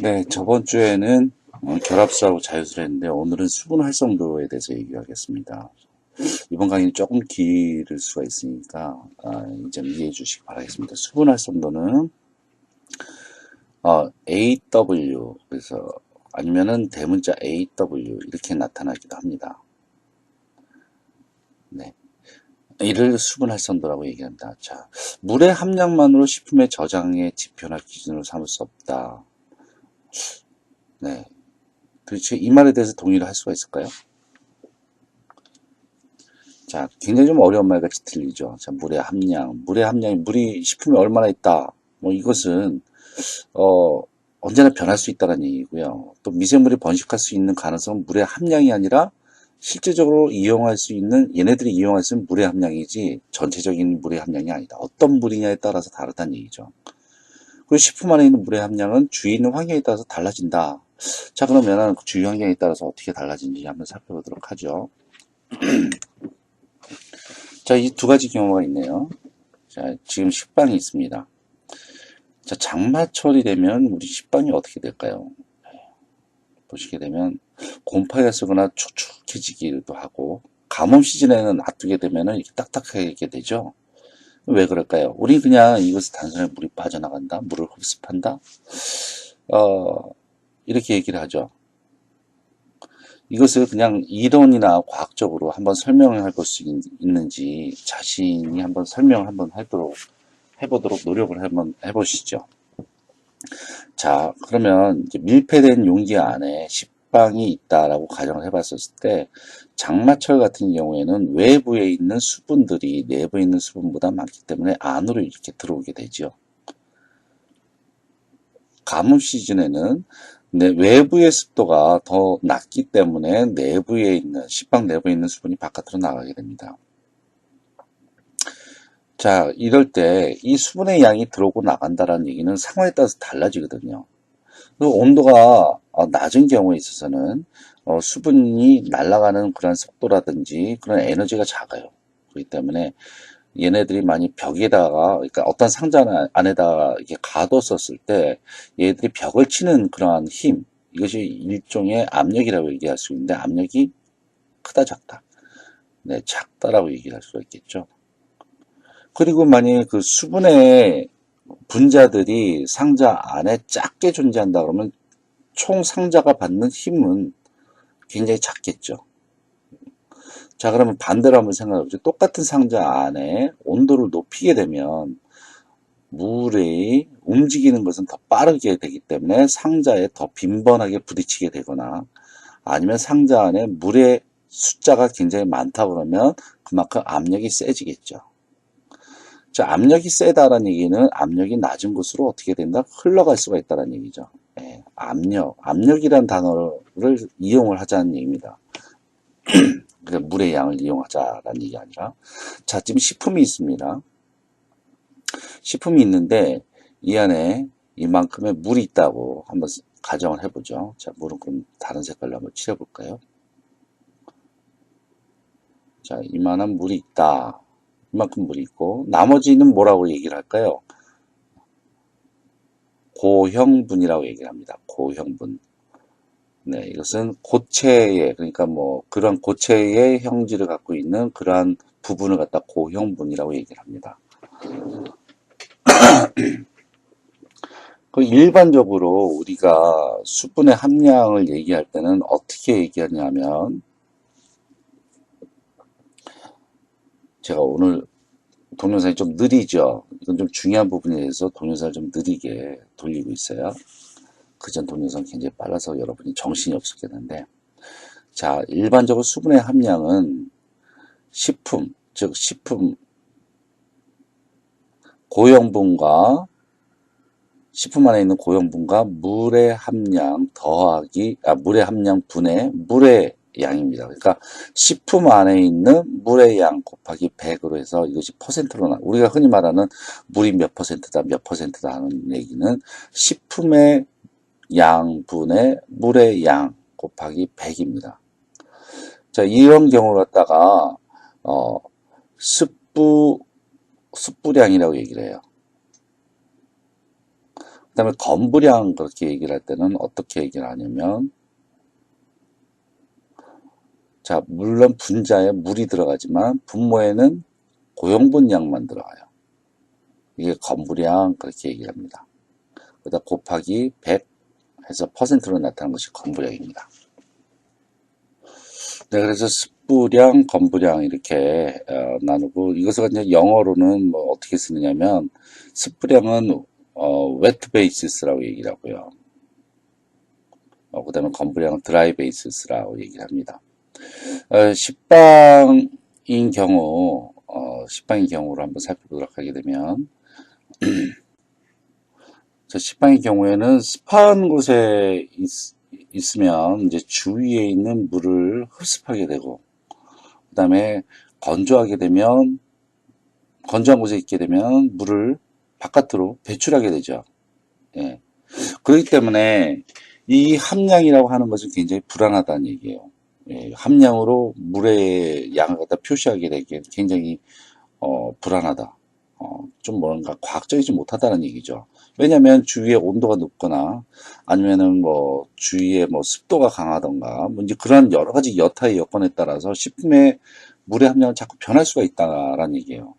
네, 저번 주에는 결합수하고 자유수를 했는데 오늘은 수분 활성도에 대해서 얘기하겠습니다. 이번 강의는 조금 길 수가 있으니까 이 점 이해해 주시기 바라겠습니다. 수분 활성도는 AW 그래서 아니면은 대문자 AW 이렇게 나타나기도 합니다. 네, 이를 수분 활성도라고 얘기합니다. 자, 물의 함량만으로 식품의 저장의 지표나 기준으로 삼을 수 없다. 네, 도대체 이 말에 대해서 동의를 할 수가 있을까요? 자, 굉장히 좀 어려운 말 같이 들리죠. 자, 물의 함량. 물의 함량이 물이 식품에 얼마나 있다. 뭐 이것은 언제나 변할 수 있다는 얘기고요. 또 미생물이 번식할 수 있는 가능성은 물의 함량이 아니라 실제적으로 이용할 수 있는 얘네들이 이용할 수 있는 물의 함량이지 전체적인 물의 함량이 아니다. 어떤 물이냐에 따라서 다르다는 얘기죠. 그리고 식품 안에 있는 물의 함량은 주위에 있는 환경에 따라서 달라진다. 자, 그러면 그 주위 환경에 따라서 어떻게 달라지는지 한번 살펴보도록 하죠. 자, 이 두 가지 경우가 있네요. 자, 지금 식빵이 있습니다. 자, 장마철이 되면 우리 식빵이 어떻게 될까요? 보시게 되면 곰팡이가 쓰거나 촉촉해지기도 하고, 가뭄 시즌에는 놔두게 되면 이렇게 딱딱하게 되죠. 왜 그럴까요? 우리 그냥 이것을 단순히 물이 빠져나간다, 물을 흡습한다, 이렇게 얘기를 하죠. 이것을 그냥 이론이나 과학적으로 한번 설명을 해볼 수 있는지 자신이 한번 설명을 한번 해보도록 노력을 한번 해보시죠. 자, 그러면 이제 밀폐된 용기 안에 식빵이 있다라고 가정을 해봤을 때 장마철 같은 경우에는 외부에 있는 수분들이 내부에 있는 수분보다 많기 때문에 안으로 이렇게 들어오게 되죠. 가뭄 시즌에는 외부의 습도가 더 낮기 때문에 내부에 있는 식빵 내부에 있는 수분이 바깥으로 나가게 됩니다. 자, 이럴 때 이 수분의 양이 들어오고 나간다라는 얘기는 상황에 따라서 달라지거든요. 온도가 낮은 경우에 있어서는 수분이 날아가는 그런 속도라든지 그런 에너지가 작아요. 그렇기 때문에 얘네들이 많이 벽에다가, 그러니까 어떤 상자 안에다가 이렇게 가뒀었을 때 얘들이 벽을 치는 그러한 힘, 이것이 일종의 압력이라고 얘기할 수 있는데 압력이 크다 작다. 네, 작다라고 얘기할 수가 있겠죠. 그리고 만약에 그 수분의 분자들이 상자 안에 작게 존재한다 그러면 총 상자가 받는 힘은 굉장히 작겠죠. 자, 그러면 반대로 한번 생각해 보죠. 똑같은 상자 안에 온도를 높이게 되면 물이 움직이는 것은 더 빠르게 되기 때문에 상자에 더 빈번하게 부딪히게 되거나 아니면 상자 안에 물의 숫자가 굉장히 많다 그러면 그만큼 압력이 세지겠죠. 자, 압력이 세다라는 얘기는 압력이 낮은 곳으로 어떻게 된다? 흘러갈 수가 있다는 얘기죠. 예, 압력이란 단어를 이용을 하자는 얘기입니다. 그러니까 물의 양을 이용하자라는 얘기 아니라. 자, 지금 식품이 있습니다. 식품이 있는데 이 안에 이만큼의 물이 있다고 한번 가정을 해보죠. 자, 물은 그럼 다른 색깔로 한번 칠해볼까요? 자, 이만한 물이 있다. 이만큼 물이 있고 나머지는 뭐라고 얘기를 할까요? 고형분이라고 얘기를 합니다. 고형분. 네, 이것은 고체의, 그러니까 뭐 그런 고체의 형질을 갖고 있는 그러한 부분을 갖다 고형분이라고 얘기를 합니다. 그 일반적으로 우리가 수분의 함량을 얘기할 때는 어떻게 얘기하냐면, 제가 오늘 동영상이 좀 느리죠. 이건 좀 중요한 부분에 대해서 동영상을 좀 느리게 돌리고 있어요. 그전 동영상 굉장히 빨라서 여러분이 정신이 없었겠는데, 자, 일반적으로 수분의 함량은 식품, 즉 식품 고형분과 식품 안에 있는 고형분과 물의 함량 더하기 물의 함량 분의 물의 양입니다. 그러니까 식품 안에 있는 물의 양 곱하기 100으로 해서 이것이 퍼센트로 우리가 흔히 말하는 물이 몇 퍼센트다 몇 퍼센트다 하는 얘기는 식품의 양분의 물의 양 곱하기 100입니다. 자, 이런 경우를 갖다가 습부량이라고 얘기를 해요. 그다음에 건부량 그렇게 얘기를 할 때는 어떻게 얘기를 하냐면, 자, 물론 분자에 물이 들어가지만 분모에는 고용분량만 들어가요. 이게 건부량 그렇게 얘기를 합니다. 그러다 곱하기 100 해서 퍼센트로 나타나는 것이 건부량입니다. 네, 그래서 습부량, 건부량 이렇게 나누고, 이것을 이제 영어로는 뭐 어떻게 쓰느냐면, 습부량은 wet basis라고 얘기를 하고요. 그 다음에 건부량은 dry basis라고 얘기를 합니다. 식빵인 식빵인 경우로 한번 살펴보도록 하게 되면, 식빵의 경우에는 습한 곳에 있으면 이제 주위에 있는 물을 흡습하게 되고, 그 다음에 건조한 곳에 있게 되면 물을 바깥으로 배출하게 되죠. 예. 그렇기 때문에 이 함량이라고 하는 것은 굉장히 불안하다는 얘기예요. 예, 함량으로 물의 양을 갖다 표시하게 되기에 굉장히 불안하다. 좀 뭔가 과학적이지 못하다는 얘기죠. 왜냐하면 주위에 온도가 높거나 아니면은 뭐 주위에 뭐 습도가 강하던가 뭐 이제 그런 여러 가지 여타의 여건에 따라서 식품의 물의 함량은 자꾸 변할 수가 있다라는 얘기예요.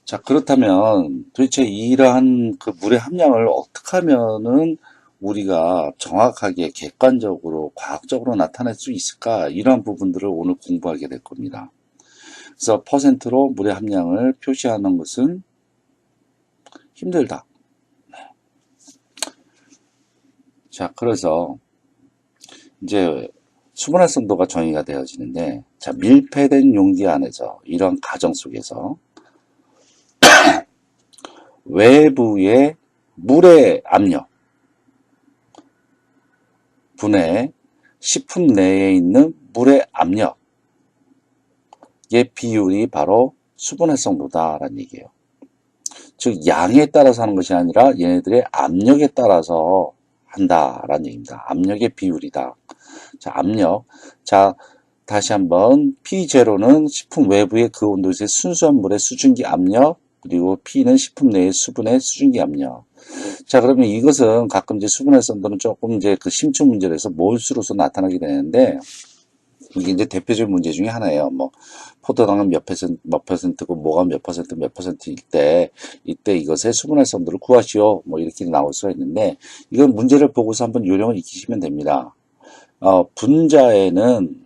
자, 그렇다면 도대체 이러한 그 물의 함량을 어떻게 하면은 우리가 정확하게 객관적으로 과학적으로 나타낼 수 있을까? 이러한 부분들을 오늘 공부하게 될 겁니다. 그래서 퍼센트로 물의 함량을 표시하는 것은 힘들다. 자, 그래서 이제 수분활성도가 정의가 되어지는데, 자, 밀폐된 용기 안에서 이런 가정 속에서 외부의 물의 압력 분의 식품 내에 있는 물의 압력의 비율이 바로 수분활성도다라는 얘기예요. 즉 양에 따라서 하는 것이 아니라 얘네들의 압력에 따라서 한다라는 얘기입니다. 압력의 비율이다. 자, 압력. 자, 다시 한번 P0는 식품 외부의 그 온도에서의 순수한 물의 수증기 압력, 그리고 P는 식품 내의 수분의 수증기 압력. 자, 그러면 이것은 가끔 이제 수분활성도는 조금 이제 그 심층 문제에서 몰수로서 나타나게 되는데, 이게 이제 대표적인 문제 중에 하나예요. 뭐, 포도당은 몇 퍼센트고, 뭐가 몇 퍼센트일 때, 이때 이것의 수분활성도를 구하시오. 뭐, 이렇게 나올 수가 있는데, 이건 문제를 보고서 한번 요령을 익히시면 됩니다. 분자에는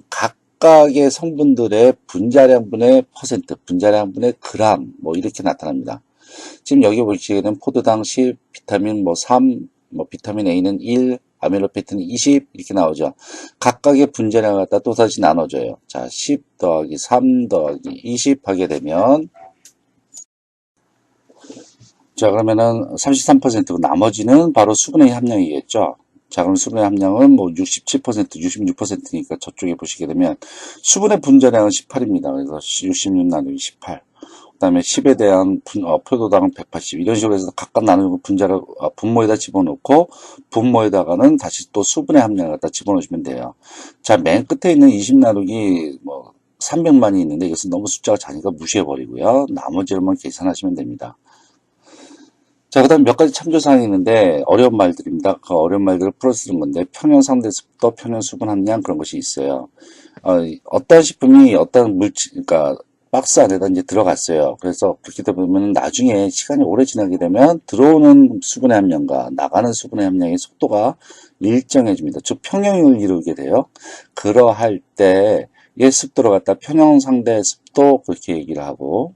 각각의 성분들의 분자량분의 퍼센트, 분자량분의 그램, 뭐, 이렇게 나타납니다. 지금 여기 보시게 되면 포도당 10, 비타민 뭐 3, 뭐 비타민 A는 1, 아밀로페틴은 20 이렇게 나오죠. 각각의 분자량을 갖다 또 다시 나눠줘요. 자, 10 더하기 3 더하기 20 하게 되면 자, 그러면은 33%고 나머지는 바로 수분의 함량이겠죠. 자, 그럼 수분의 함량은 뭐 67%, 66%니까 저쪽에 보시게 되면 수분의 분자량은 18입니다. 그래서 66 나누기 18. 그 다음에 10에 대한 표도당은 180 이런 식으로 해서 각각 나누고 분자를 분모에다 집어넣고 분모에다가는 다시 또 수분의 함량을 갖다 집어넣으시면 돼요. 자, 맨 끝에 있는 20 나누기 뭐 300만이 있는데 이것은 너무 숫자가 작으니까 무시해버리고요. 나머지로만 계산하시면 됩니다. 자, 그 다음 몇 가지 참조사항이 있는데 어려운 말들입니다. 그 어려운 말들을 풀어쓰는 건데 평형 상대 습도, 평형 수분 함량 그런 것이 있어요. 어떤 식품이 어떤 물질, 그러니까 박스 안에다 이제 들어갔어요. 그래서 그렇게 되면 나중에 시간이 오래 지나게 되면 들어오는 수분의 함량과 나가는 수분의 함량의 속도가 일정해집니다. 즉 평형을 이루게 돼요. 그러할 때의 습도를 갖다 평형 상대 습도 그렇게 얘기를 하고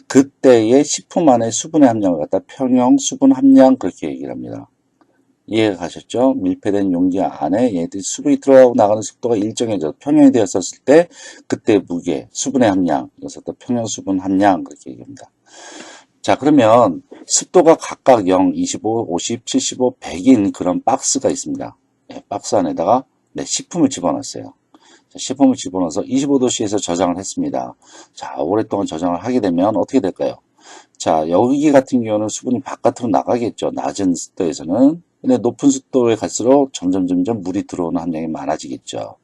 그때의 식품 안의 수분의 함량을 갖다 평형 수분 함량 그렇게 얘기를 합니다. 이해가 가셨죠? 밀폐된 용기 안에 얘들이 수분이 들어가고 나가는 속도가 일정해져 평형이 되었을 때 그때 무게, 수분의 함량, 그래서 또 평형 수분 함량 그렇게 얘기합니다. 자, 그러면 습도가 각각 0, 25, 50, 75, 100인 그런 박스가 있습니다. 네, 박스 안에다가 식품을 집어넣었어요. 자, 식품을 집어넣어서 25도씨에서 저장을 했습니다. 자, 오랫동안 저장을 하게 되면 어떻게 될까요? 자, 여기 같은 경우는 수분이 바깥으로 나가겠죠. 낮은 습도에서는. 근데 높은 습도에 갈수록 점점 물이 들어오는 함량이 많아지겠죠.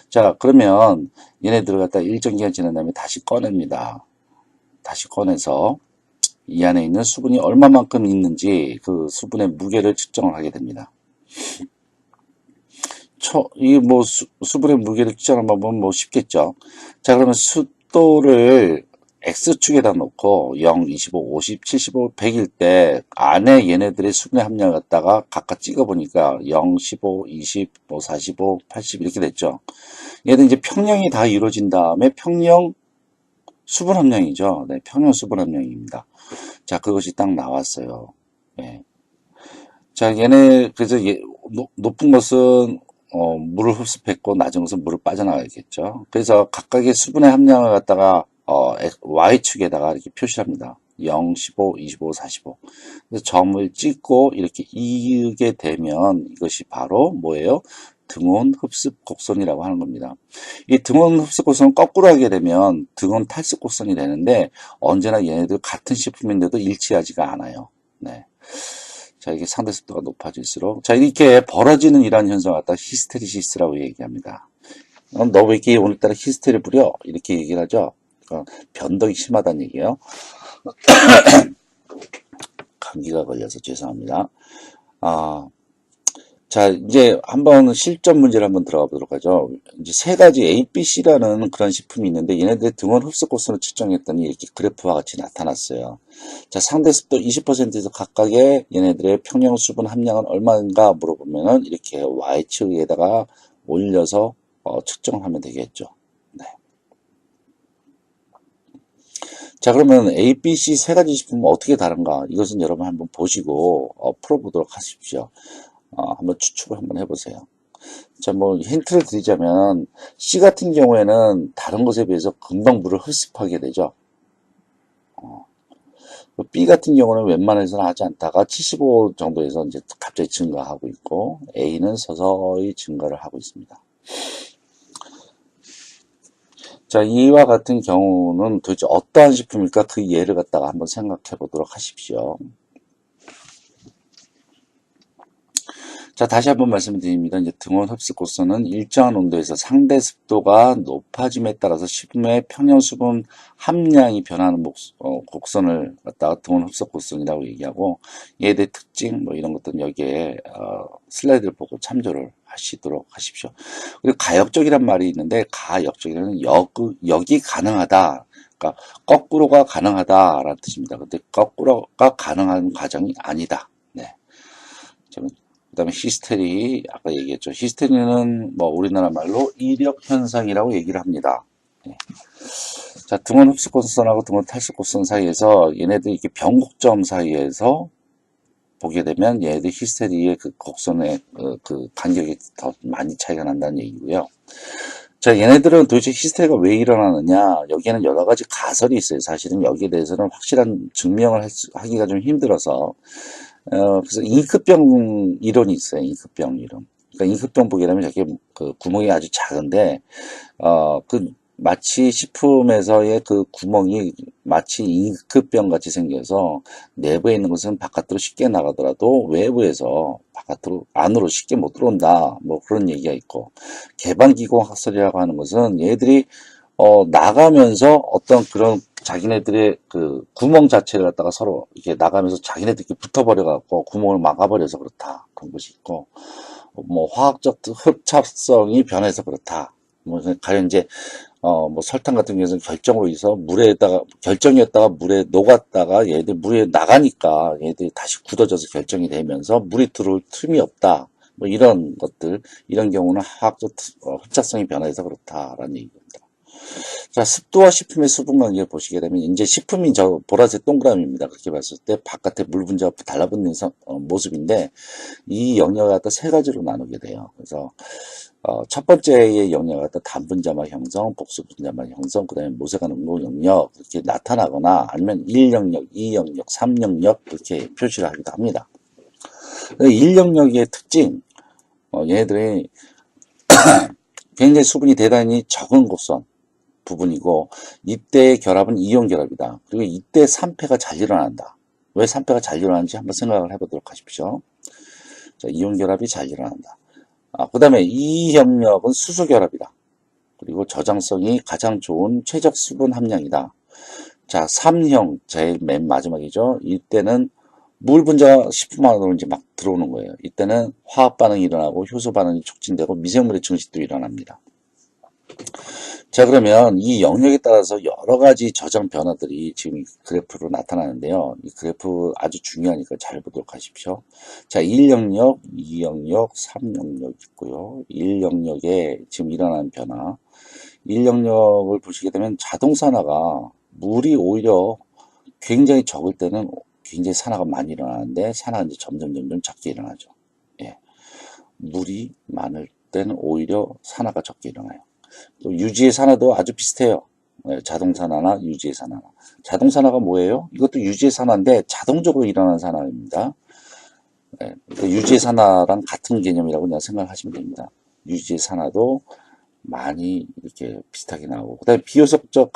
자, 그러면 얘네들을 갖다 일정 기간 지난 다음에 다시 꺼냅니다. 다시 꺼내서 이 안에 있는 수분이 얼마만큼 있는지 그 수분의 무게를 측정을 하게 됩니다. 이 뭐 수분의 무게를 측정하는 방법은 뭐 쉽겠죠. 자, 그러면 숫도를 X축에다 놓고 0, 25, 50, 75, 100일 때 안에 얘네들의 수분의 함량을 갖다가 각각 찍어보니까 0, 15, 20, 뭐 45, 80 이렇게 됐죠. 얘는 이제 평형이 다 이루어진 다음에 평형 수분 함량이죠. 네, 평형 수분 함량입니다. 자, 그것이 딱 나왔어요. 네. 자, 그래서 높은 것은 물을 흡수했고 낮은 것은 물을 빠져나가겠죠. 그래서 각각의 수분의 함량을 갖다가 Y축에다가 이렇게 표시합니다. 0, 15, 25, 45. 그래서 점을 찍고 이렇게 이으게 되면 이것이 바로 뭐예요? 등온 흡습 곡선이라고 하는 겁니다. 이 등온 흡습 곡선은 거꾸로 하게 되면 등온 탈습 곡선이 되는데 언제나 얘네들 같은 식품인데도 일치하지가 않아요. 네. 자, 이게 상대 습도가 높아질수록 자, 이렇게 벌어지는 이러한 현상을 갖다 히스테리시스라고 얘기합니다. 너 왜 이렇게 오늘따라 히스테리 부려? 이렇게 얘기를 하죠. 그러니까 변덕이 심하다는 얘기예요. 감기가 걸려서 죄송합니다. 자, 이제 한번 실전 문제를 한번 들어가 보도록 하죠. 이제 세 가지 A, B, C라는 그런 식품이 있는데 얘네들의 등원 흡수 코스를 측정했더니 이렇게 그래프와 같이 나타났어요. 자, 상대 습도 20%에서 각각의 얘네들의 평형 수분 함량은 얼마인가 물어보면은 이렇게 Y축에다가 올려서 측정을 하면 되겠죠. 네. 자, 그러면 A, B, C 세 가지 식품은 어떻게 다른가? 이것은 여러분 한번 보시고 풀어보도록 하십시오. 한번 추측을 한번 해보세요. 자, 뭐 힌트를 드리자면 C 같은 경우에는 다른 것에 비해서 금방 물을 흡습하게 되죠. B 같은 경우는 웬만해서는 하지 않다가 75 정도에서 이제 갑자기 증가하고 있고 A는 서서히 증가를 하고 있습니다. 자, 이와 같은 경우는 도대체 어떠한 식품일까? 그 예를 갖다가 한번 생각해 보도록 하십시오. 자, 다시 한번 말씀드립니다. 이제 등원 흡수 곡선은 일정한 온도에서 상대 습도가 높아짐에 따라서 식품의 평형 수분 함량이 변하는 곡선을 갖다가 등원 흡수 곡선이라고 얘기하고 얘에 대해 특징 뭐 이런 것들은 여기에 슬라이드를 보고 참조를 하시도록 하십시오. 그리고 가역적이란 말이 있는데 가역적이라는 역이 가능하다. 그러니까 거꾸로가 가능하다라는 뜻입니다. 근데 거꾸로가 가능한 과정이 아니다. 네. 그 다음에 히스테리, 아까 얘기했죠. 히스테리는 뭐 우리나라 말로 이력 현상이라고 얘기를 합니다. 네. 자, 등원 흡수 곡선하고 등원 탈수 곡선 사이에서 얘네들 이렇게 변곡점 사이에서 보게 되면 얘네들 히스테리의 그 곡선의 그 간격이 더 많이 차이가 난다는 얘기고요. 자, 얘네들은 도대체 히스테리가 왜 일어나느냐? 여기에는 여러 가지 가설이 있어요. 사실은 여기에 대해서는 확실한 증명을 하기가 좀 힘들어서 그래서 잉크병 이론이 있어요. 잉크병 이론. 그러니까 잉크병 보게 되면 저게 그 구멍이 아주 작은데, 마치 식품에서의 그 구멍이 마치 잉크병 같이 생겨서 내부에 있는 것은 바깥으로 쉽게 나가더라도 외부에서 안으로 쉽게 못 들어온다. 뭐 그런 얘기가 있고, 개방기공학설이라고 하는 것은 얘들이 나가면서 어떤 그런 자기네들의 그 구멍 자체를 갖다가 서로 이렇게 나가면서 자기네들끼리 붙어버려갖고 구멍을 막아버려서 그렇다. 그런 것이 있고, 뭐 화학적 흡착성이 변해서 그렇다. 뭐 가령 이제 뭐 설탕 같은 경우에는 결정으로 해서 결정이었다가 물에 녹았다가 얘들 물에 나가니까 얘들이 다시 굳어져서 결정이 되면서 물이 들어올 틈이 없다. 뭐 이런 것들, 이런 경우는 화학적 흡착성이 변해서 그렇다라는 얘기입니다. 자, 습도와 식품의 수분 관계를 보시게 되면 이제 식품이 저 보라색 동그라미입니다. 그렇게 봤을 때 바깥에 물 분자가 달라붙는 모습인데 이 영역을 갖다 세 가지로 나누게 돼요. 그래서 첫 번째의 영역을 갖다 단분자만 형성, 복수분자만 형성, 그 다음에 모세관 응고 영역 이렇게 나타나거나 아니면 1영역, 2영역, 3영역 이렇게 표시를 하기도 합니다. 1영역의 특징, 얘네들이 굉장히 수분이 대단히 적은 곡선 부분이고 이때의 결합은 이온 결합이다. 그리고 이때 산패가 잘 일어난다. 왜 산패가 잘 일어나는지 한번 생각을 해보도록 하십시오. 자, 이온 결합이 잘 일어난다. 그 다음에 이 영역은 수소 결합이다. 그리고 저장성이 가장 좋은 최적 수분 함량이다. 자, 3형, 제일 맨 마지막이죠. 이때는 물 분자가 식품화로 이제 막 들어오는 거예요. 이때는 화학 반응이 일어나고 효소 반응이 촉진되고 미생물의 증식도 일어납니다. 자, 그러면 이 영역에 따라서 여러 가지 저장 변화들이 지금 이 그래프로 나타나는데요. 이 그래프 아주 중요하니까 잘 보도록 하십시오. 자, 1영역, 2영역, 3영역 있고요. 1영역에 지금 일어나는 변화. 1영역을 보시게 되면 자동산화가 물이 오히려 굉장히 적을 때는 굉장히 산화가 많이 일어나는데 산화가 이제 점점 적게 일어나죠. 예. 물이 많을 때는 오히려 산화가 적게 일어나요. 또 유지의 산화도 아주 비슷해요. 예, 자동산화나 유지의 산화. 자동산화가 뭐예요? 이것도 유지의 산화인데 자동적으로 일어나는 산화입니다. 예, 그러니까 유지의 산화랑 같은 개념이라고 그냥 생각하시면 됩니다. 유지의 산화도 많이 이렇게 비슷하게 나오고, 그다음에 비효소적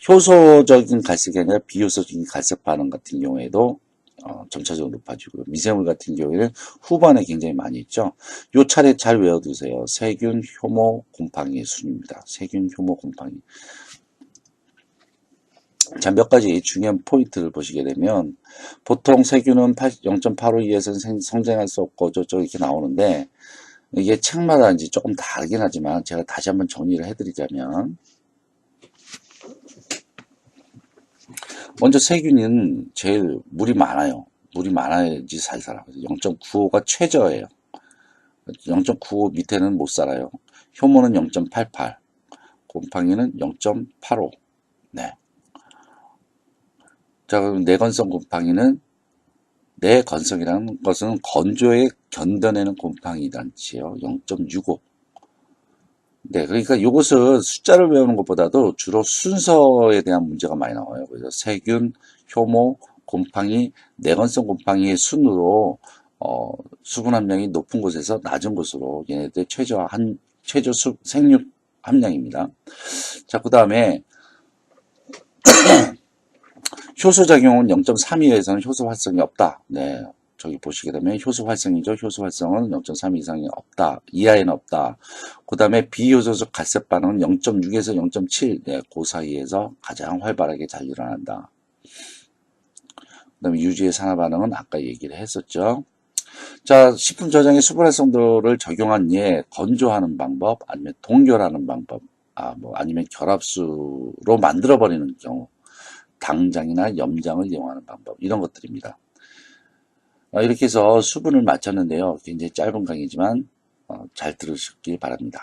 효소적인 갈색이 아니라 비효소적인 갈색 반응 같은 경우에도 점차적으로 높아지고요. 미생물 같은 경우에는 후반에 굉장히 많이 있죠. 요 차례 잘 외워두세요. 세균, 효모, 곰팡이의 순입니다. 세균, 효모, 곰팡이. 자, 몇 가지 중요한 포인트를 보시게 되면 보통 세균은 0.852에서는 성장할 수 없고 저쪽 이렇게 나오는데 이게 책마다 이제 조금 다르긴 하지만 제가 다시 한번 정리를 해드리자면 먼저 세균은 제일 물이 많아요. 물이 많아야지 잘 살아요. 0.95가 최저예요. 0.95 밑에는 못 살아요. 효모는 0.88, 곰팡이는 0.85. 네. 자, 그럼 내건성 곰팡이는 내건성이라는 것은 건조에 견뎌내는 곰팡이란 뜻이에요. 0.65. 네, 그러니까 이것은 숫자를 외우는 것보다도 주로 순서에 대한 문제가 많이 나와요. 그래서 세균, 효모, 곰팡이, 내건성 곰팡이의 순으로 수분 함량이 높은 곳에서 낮은 곳으로 얘네들 최저 생육 함량입니다. 자, 그 다음에 효소 작용은 0.32에서는 효소 활성이 없다. 네. 저기 보시게 되면 효소 활성이죠. 효소 활성은 0.3 이상이 없다. 이하에는 없다. 그 다음에 비효소적 갈색 반응은 0.6에서 0.7, 네, 그 사이에서 가장 활발하게 잘 일어난다. 그 다음에 유지의 산화 반응은 아까 얘기를 했었죠. 자, 식품 저장의 수분 활성도를 적용한 예, 건조하는 방법, 아니면 동결하는 방법, 아니면 결합수로 만들어버리는 경우, 당장이나 염장을 이용하는 방법, 이런 것들입니다. 이렇게 해서 수분을 맞췄는데요. 굉장히 짧은 강의지만 잘 들으시길 바랍니다.